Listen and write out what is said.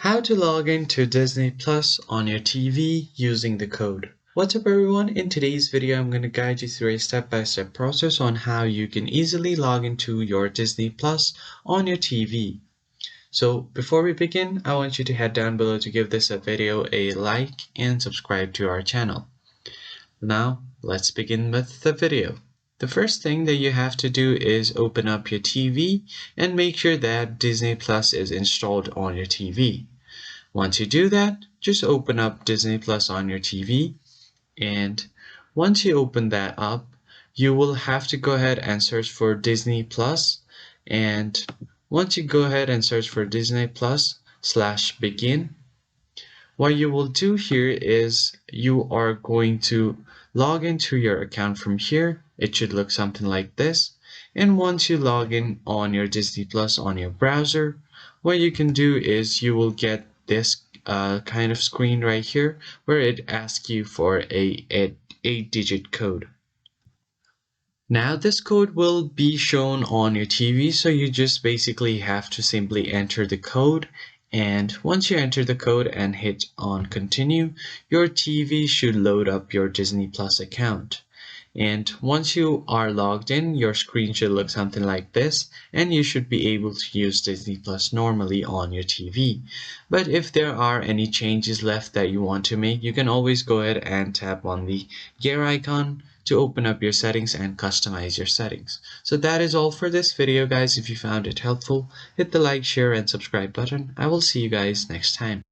How to log into Disney Plus on your TV using the code. What's up everyone? In today's video, I'm going to guide you through a step-by-step process on how you can easily log into your Disney Plus on your TV. So before we begin, I want you to head down below to give this video a like and subscribe to our channel. Now, let's begin with the video. The first thing that you have to do is open up your TV and make sure that Disney Plus is installed on your TV. Once you do that, just open up Disney Plus on your TV, and once you open that up, you will have to go ahead and search for Disney Plus. And once you go ahead and search for Disney Plus /begin, what you will do here is you are going to log into your account from here. It should look something like this. And once you log in on your Disney Plus on your browser, what you can do is you will get this kind of screen right here where it asks you for a 8-digit code. Now this code will be shown on your TV, so you just basically have to simply enter the code, and once you enter the code and hit on continue, your TV should load up your Disney Plus account. And once you are logged in, your screen should look something like this, and you should be able to use Disney Plus normally on your TV. But if there are any changes left that you want to make, you can always go ahead and tap on the gear icon to open up your settings and customize your settings. So that is all for this video, guys. If you found it helpful, hit the like, share, and subscribe button. I will see you guys next time.